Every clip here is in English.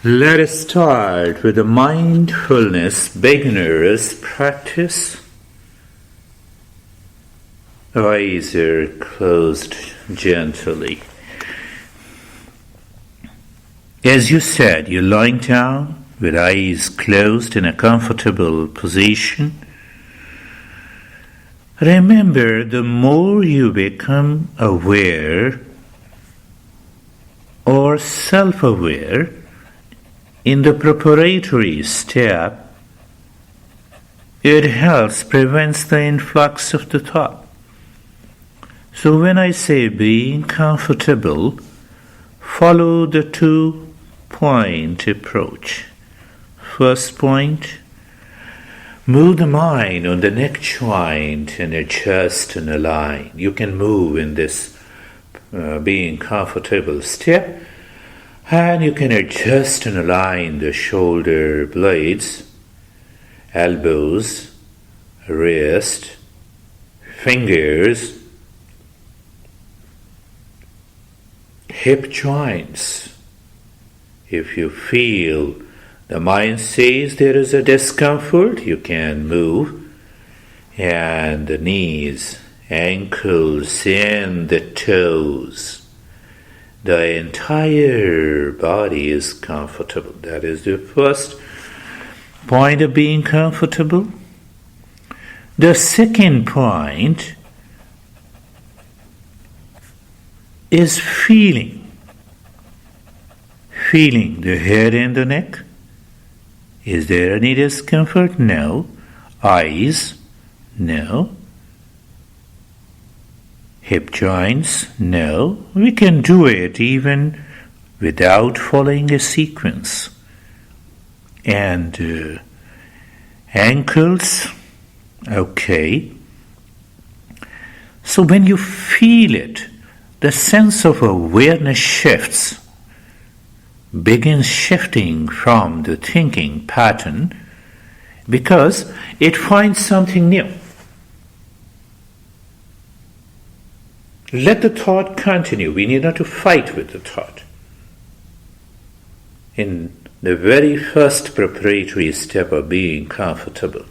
Let us start with the mindfulness beginner's practice. Eyes are closed gently. As you said, you're lying down with eyes closed in a comfortable position. Remember, the more you become aware or self-aware in the preparatory step, it helps prevents the influx of the thought. So when I say being comfortable, follow the 2-point approach. First point, move the mind on the neck joint and adjust and align. You can move in this being comfortable step, and you can adjust and align the shoulder blades, elbows, wrist, fingers, hip joints. If you feel the mind says there is a discomfort, you can move, and the knees, ankles, and the toes. The entire body is comfortable. That is the first point of being comfortable. The second point is feeling. Feeling the head and the neck. Is there any discomfort? No. Eyes? No. Hip joints? No. We can do it even without following a sequence. And ankles? Okay. So when you feel it, the sense of awareness shifts, begins shifting from the thinking pattern because it finds something new. Let the thought continue. We need not to fight with the thought. In the very first preparatory step of being comfortable,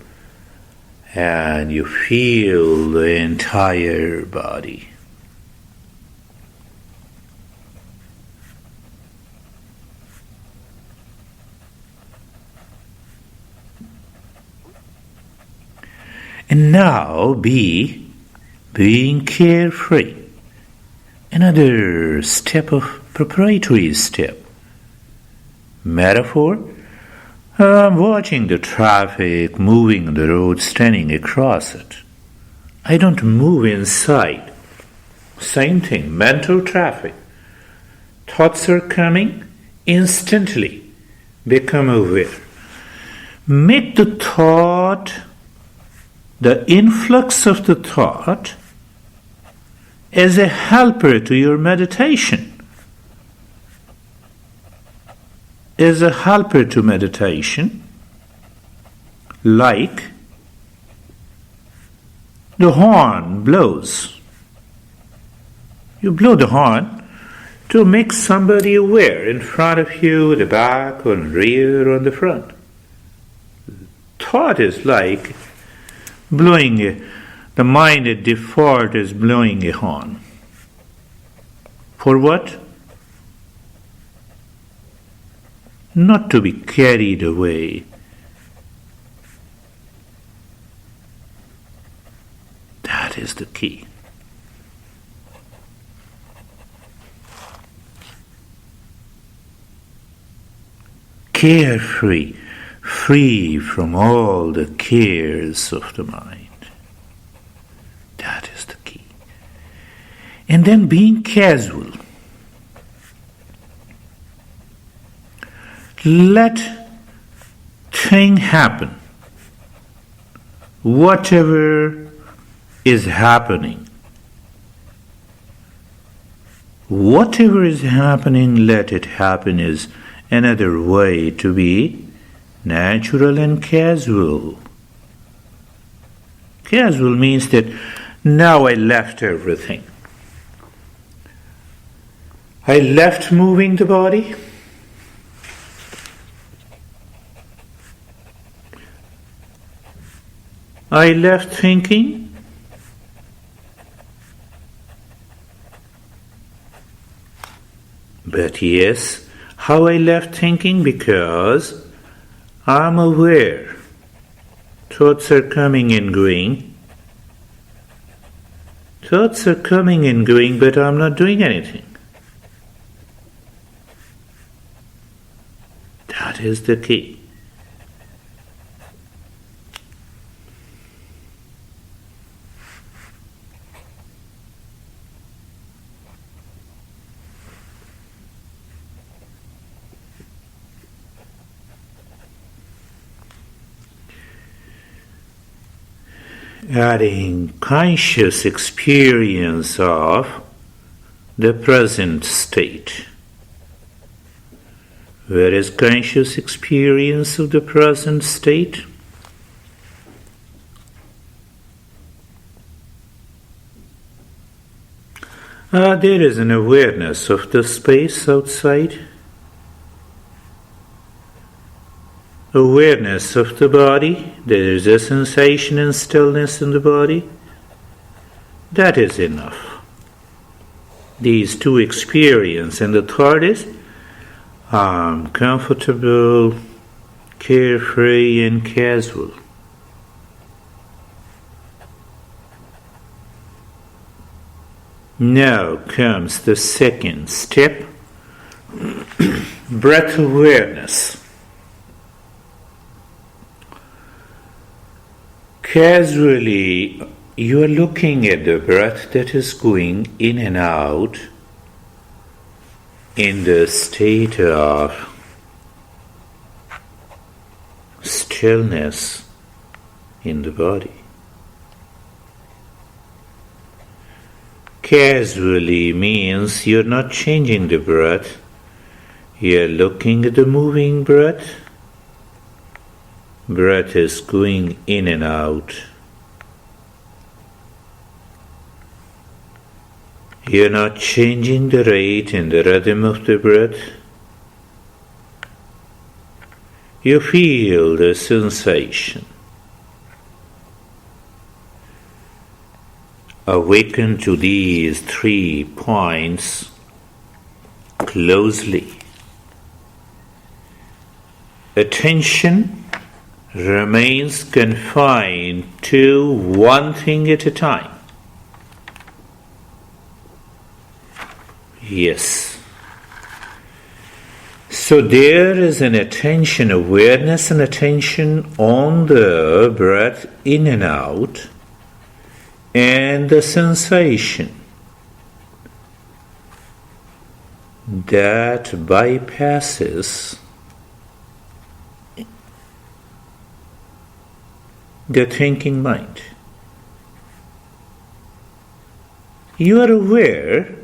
and you feel the entire body. And now being carefree. Another step of preparatory step. Metaphor. I'm watching the traffic moving on the road, standing across it. I don't move inside. Same thing, mental traffic. Thoughts are coming, instantly become aware. Make the thought, the influx of the thought, as a helper to your meditation. As a helper to meditation, like the horn blows. You blow the horn to make somebody aware in front of you, the back, or rear, or the front. Thought is like blowing the mind at default is blowing a horn. For what? Not to be carried away. That is the key. Carefree, free from all the cares of the mind. That is the key. And then being casual. Let thing happen. Whatever is happening. Whatever is happening, let it happen is another way to be natural and casual. Casual means that now I left everything. I left moving the body. I left thinking. But yes, how I left thinking? Because I'm aware. Thoughts are coming and going. Thoughts are coming and going, but I'm not doing anything. That is the key. Adding conscious experience of the present state. Where is conscious experience of the present state? There is an awareness of the space outside, awareness of the body. There is a sensation and stillness in the body. That is enough. These two experiences, and the third is comfortable, carefree, and casual. Now comes the second step, breath awareness. Casually, you are looking at the breath that is going in and out in the state of stillness in the body. Casually means you're not changing the breath, you're looking at the moving breath. Breath is going in and out. You're not changing the rate and the rhythm of the breath. You feel the sensation. Awaken to these 3 points closely. Attention remains confined to one thing at a time. Yes. So there is an attention, awareness and attention on the breath in and out, and the sensation that bypasses the thinking mind. You are aware,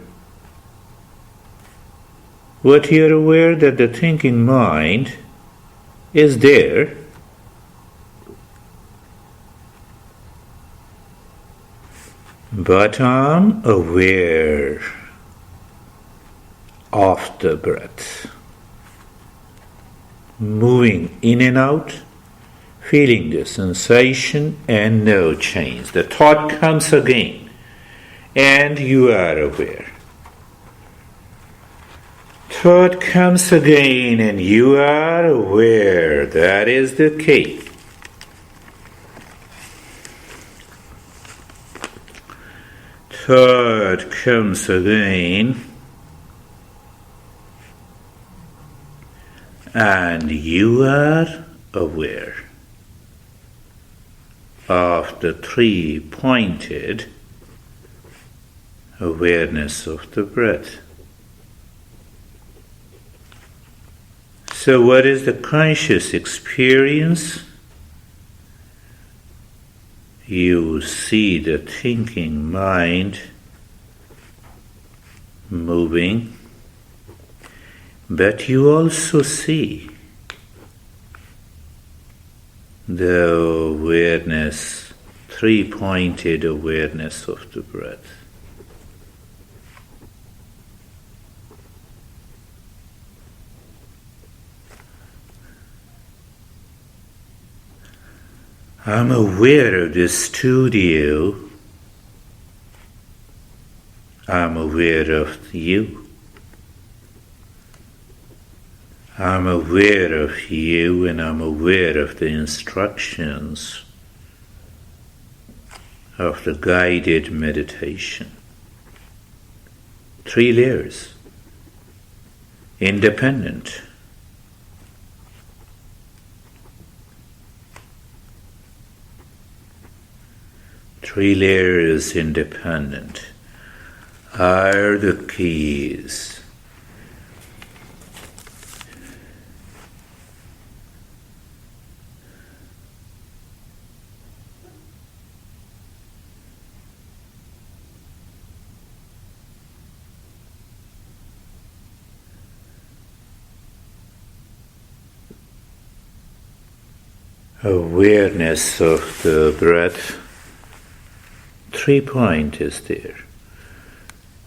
but you are aware that the thinking mind is there. But I'm aware of the breath, moving in and out, feeling the sensation and no change. The thought comes again, and you are aware. Thought comes again, and you are aware. That is the key. Thought comes again, and you are aware of the 3-pointed awareness of the breath. So what is the conscious experience? You see the thinking mind moving, but you also see the awareness, 3-pointed awareness of the breath. I'm aware of the studio. I'm aware of you. I'm aware of you, and I'm aware of the instructions of the guided meditation. 3 layers. Independent. Three layers independent are the keys. Awareness of the breath. 3 points is there.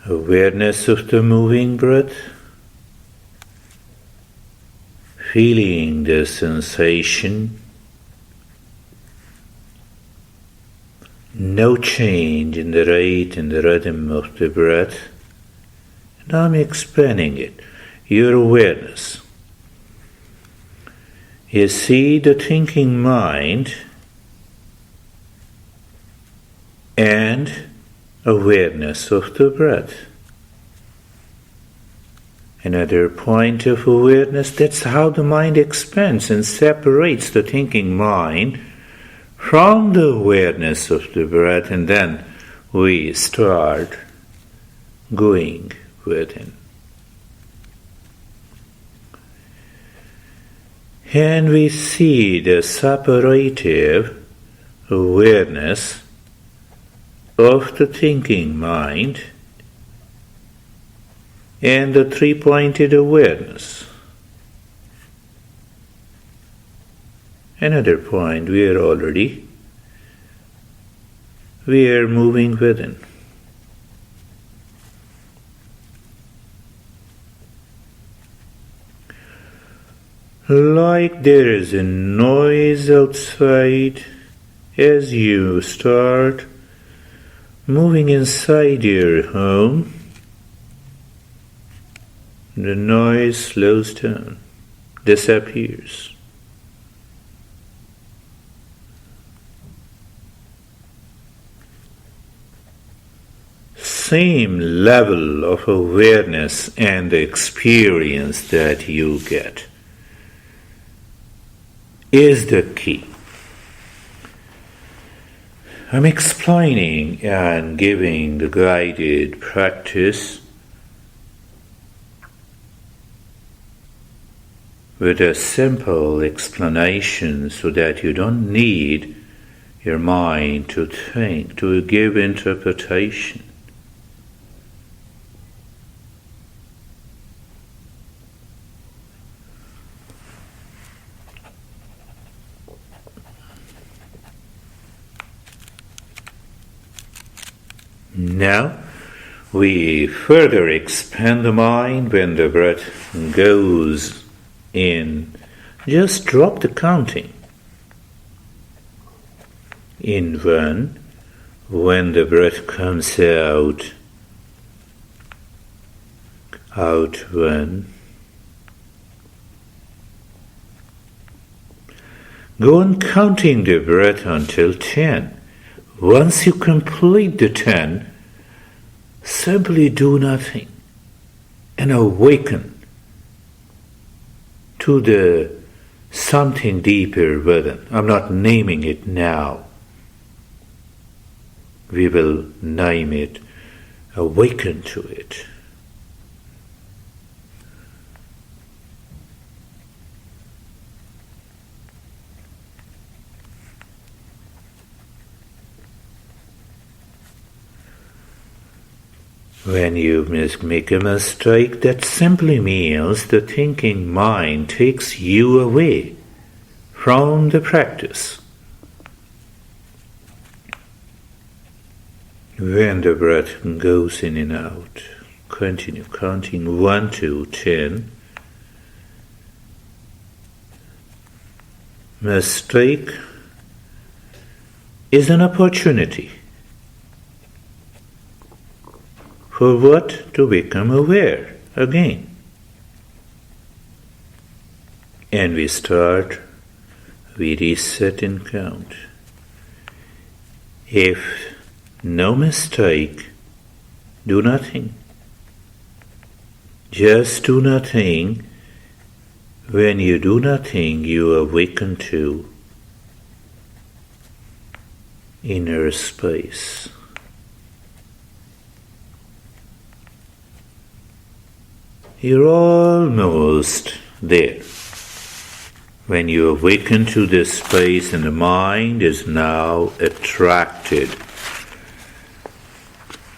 Awareness of the moving breath, feeling the sensation, no change in the rate and the rhythm of the breath, and I'm expanding it, your awareness. You see the thinking mind and awareness of the breath. Another point of awareness, that's how the mind expands and separates the thinking mind from the awareness of the breath, and then we start going within. And we see the separative awareness of the thinking mind and the 3-pointed awareness. Another point, we are moving within. Like there is a noise outside, as you start moving inside your home, the noise slows down, disappears. Same level of awareness and experience that you get is the key. I'm explaining and giving the guided practice with a simple explanation so that you don't need your mind to think, to give interpretation. Now, we further expand the mind when the breath goes in. Just drop the counting. In 1, when the breath comes out, out 1. Go on counting the breath until 10. Once you complete the 10, simply do nothing and awaken to the something deeper within. I'm not naming it now. We will name it, awaken to it. When you make a mistake, that simply means the thinking mind takes you away from the practice. When the breath goes in and out, continue counting 1 to 10. Mistake is an opportunity for what? To become aware again. And we reset and count. If no mistake, do nothing. Just do nothing. When you do nothing, you awaken to inner space. You're almost there. When you awaken to this space and the mind is now attracted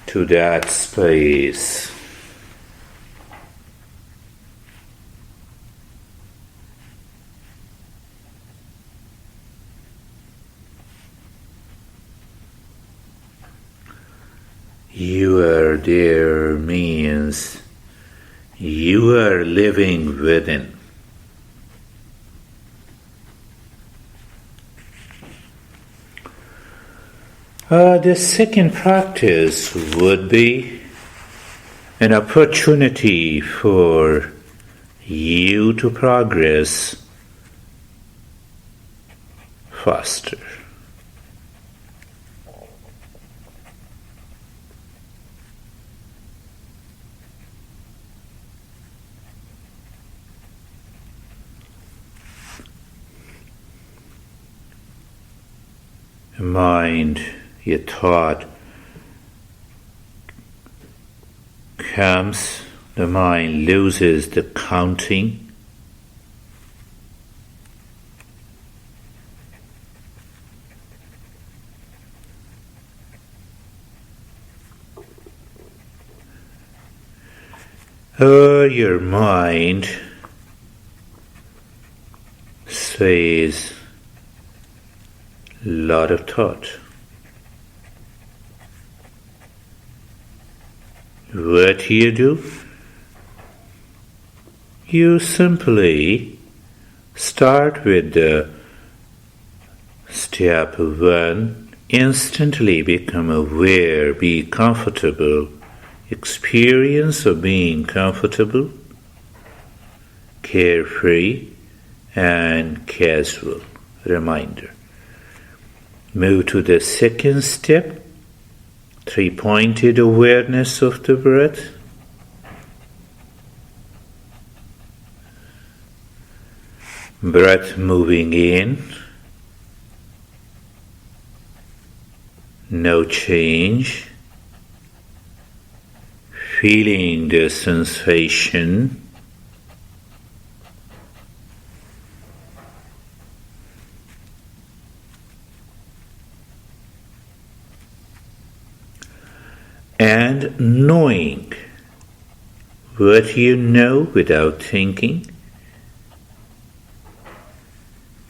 to that space, you are there means you are living within. The second practice would be an opportunity for you to progress faster. Mind, your thought comes, the mind loses the counting. Or your mind says lot of thought. What do? You simply start with the step 1, instantly become aware, be comfortable, experience of being comfortable, carefree and casual. Reminder. Move to the second step, 3-pointed awareness of the breath. Breath moving in, no change, feeling the sensation. And knowing what you know without thinking,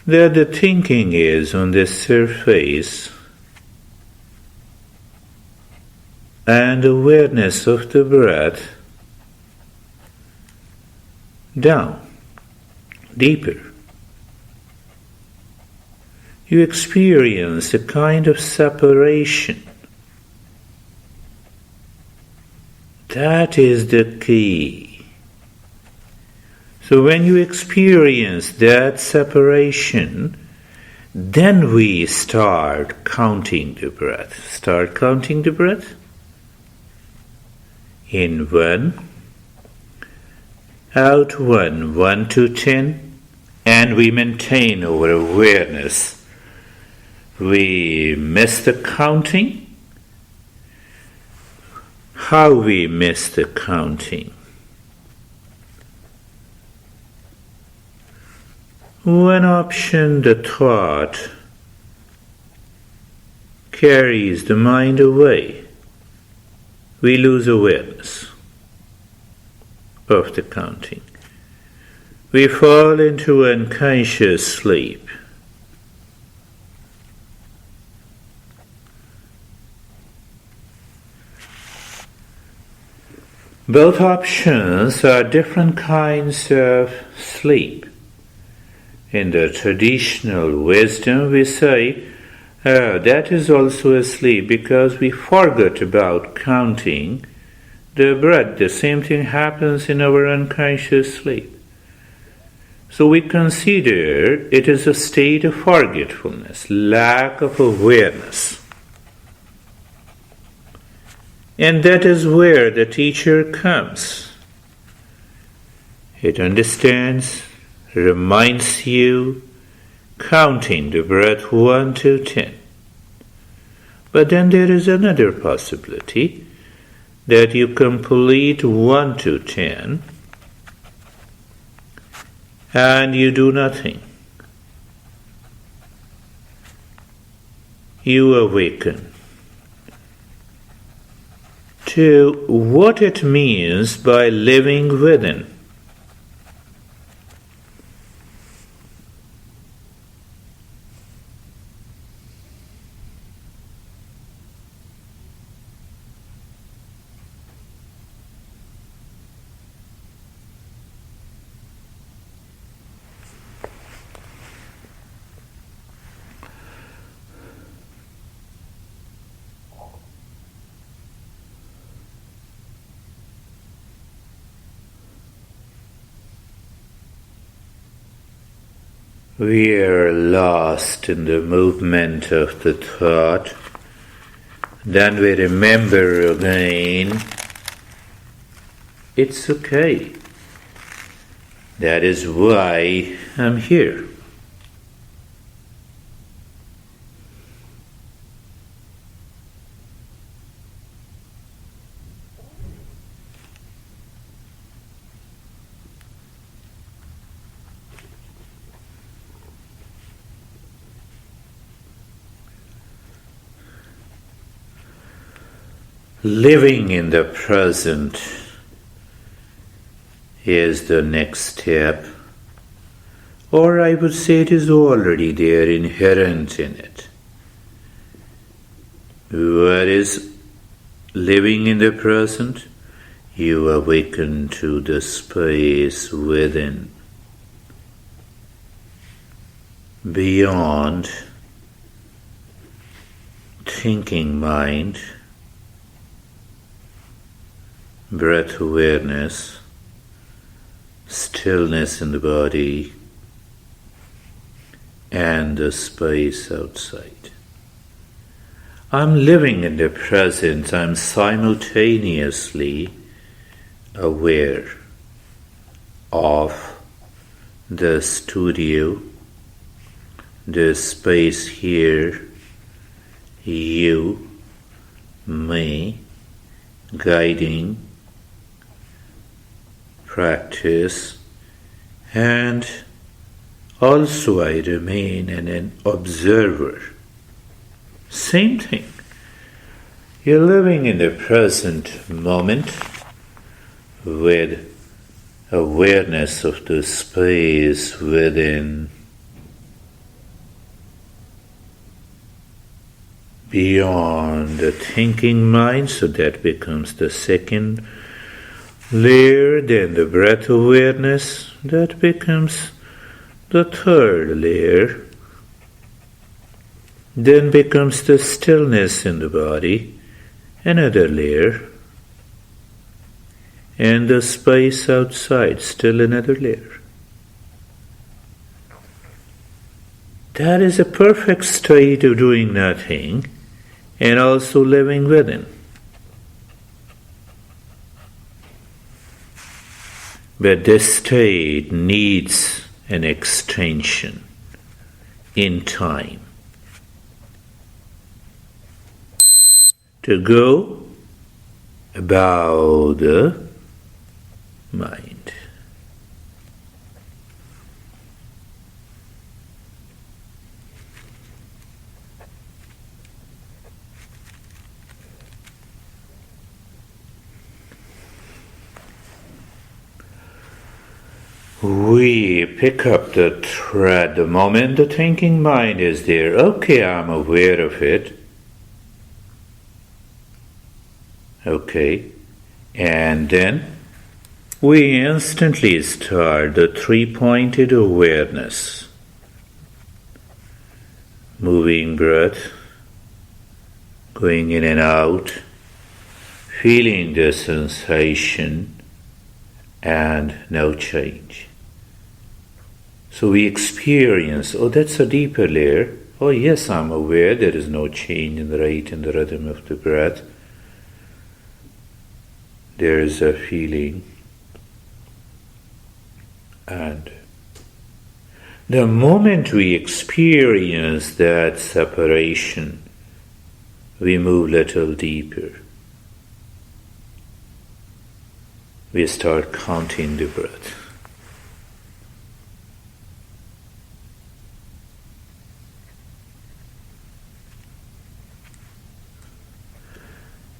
that the thinking is on the surface, and awareness of the breath down, deeper. You experience a kind of separation. That is the key. So when you experience that separation, then we start counting the breath. Start counting the breath. In 1, out 1, 1 to 10, and we maintain our awareness. We miss the counting. How we miss the counting? One option, the thought, carries the mind away. We lose awareness of the counting. We fall into unconscious sleep. Both options are different kinds of sleep. In the traditional wisdom, we say That is also asleep because we forgot about counting the breath. The same thing happens in our unconscious sleep. So we consider it is a state of forgetfulness, lack of awareness. And that is where the teacher comes. It understands, reminds you, counting the breath 1 to 10. But then there is another possibility that you complete 1 to 10 and you do nothing. You awaken to what it means by living within. We are lost in the movement of the thought. Then we remember again, it's okay. That is why I'm here. Living in the present is the next step, or I would say it is already there, inherent in it. What is living in the present? You awaken to the space within, beyond thinking mind, breath awareness, stillness in the body, and the space outside. I'm living in the present. I'm simultaneously aware of the studio, the space here, you, me, guiding, practice, and also I remain an observer. Same thing. You're living in the present moment with awareness of the space within, beyond the thinking mind, so that becomes the second layer, then the breath awareness, that becomes the third layer, then becomes the stillness in the body, another layer, and the space outside, still another layer. That is a perfect state of doing nothing and also living within. But this state needs an extension in time to go about the mind. We pick up the thread the moment the thinking mind is there. Okay, I'm aware of it. Okay, and then we instantly start the three-pointed awareness. moving breath, going in and out, feeling the sensation and no change. So we experience, oh, that's a deeper layer. Oh, yes, I'm aware there is no change in the rate and the rhythm of the breath. There is a feeling. And the moment we experience that separation, we move a little deeper. We start counting the breath.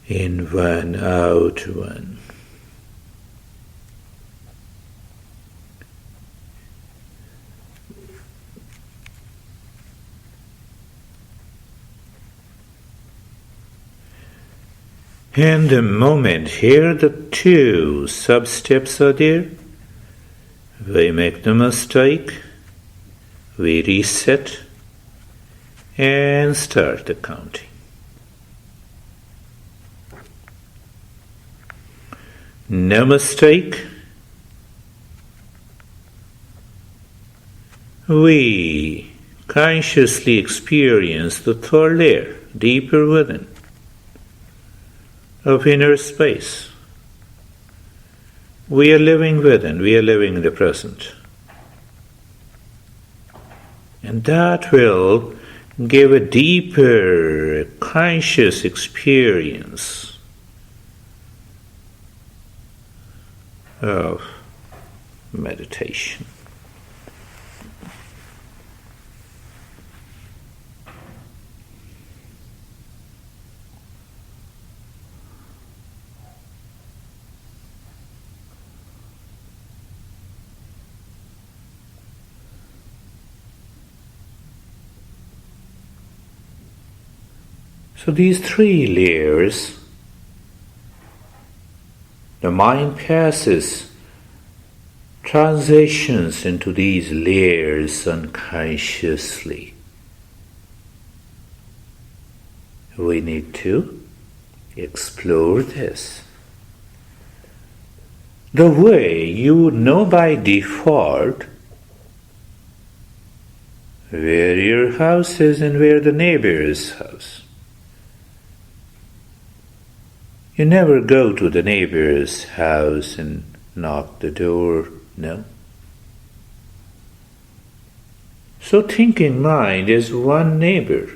In one, out one. And the moment here the two sub-steps are there, we make the mistake, we reset and start the counting. No mistake. We consciously experience the third layer, deeper within, of inner space. We are living within, we are living in the present. And that will give a deeper, conscious experience of meditation. So these three layers, the mind passes, transitions into these layers unconsciously. We need to explore this. The way you know by default where your house is and where the neighbor's house. You never go to the neighbor's house and knock the door, no. So thinking mind is one neighbor.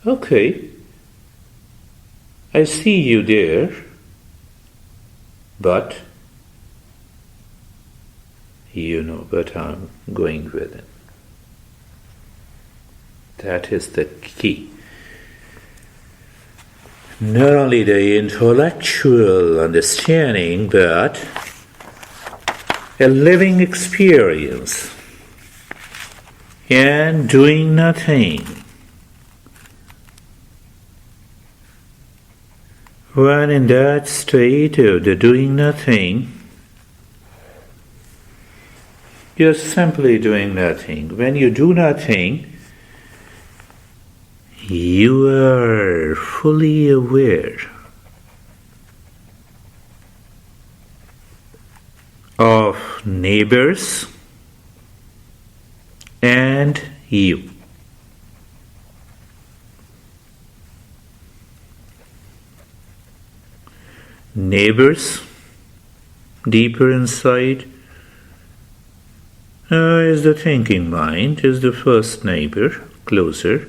Okay, I see you there, but but I'm going with it. That is the key. Not only the intellectual understanding, but a living experience and doing nothing. When in that state of the doing nothing, you're simply doing nothing. When you do nothing, you are fully aware of neighbors and you. Neighbors, deeper inside, is the thinking mind, is the first neighbor, closer.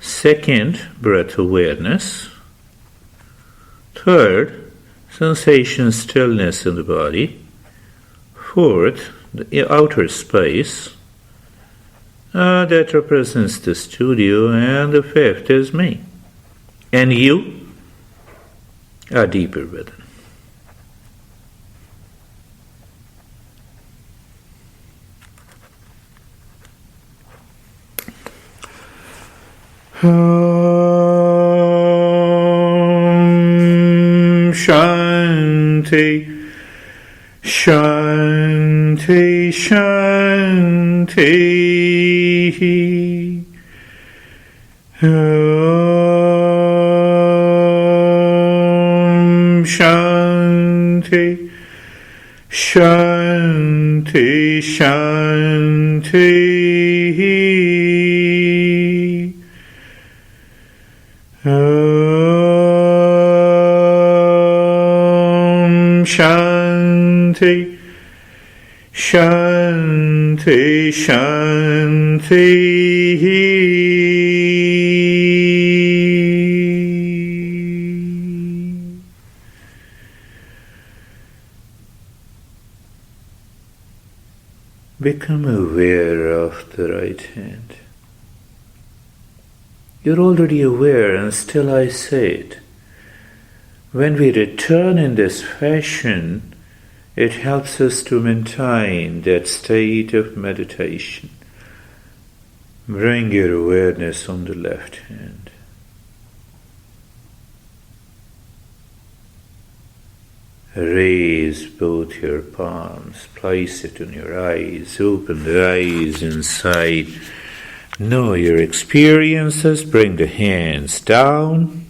Second, breath awareness. Third, sensation stillness in the body. Fourth, the outer space. That represents the studio. And the fifth is me. And you are deeper within. Shanti, Shanti, Shanti. Om Shanti. Shanti, Shanti. Om Shanti, Shanti, Shanti. Become aware of the right hand. You're already aware, and still I say it. When we return in this fashion, it helps us to maintain that state of meditation. Bring your awareness on the left hand. Raise both your palms, place it on your eyes, open the eyes inside. Know your experiences, bring the hands down.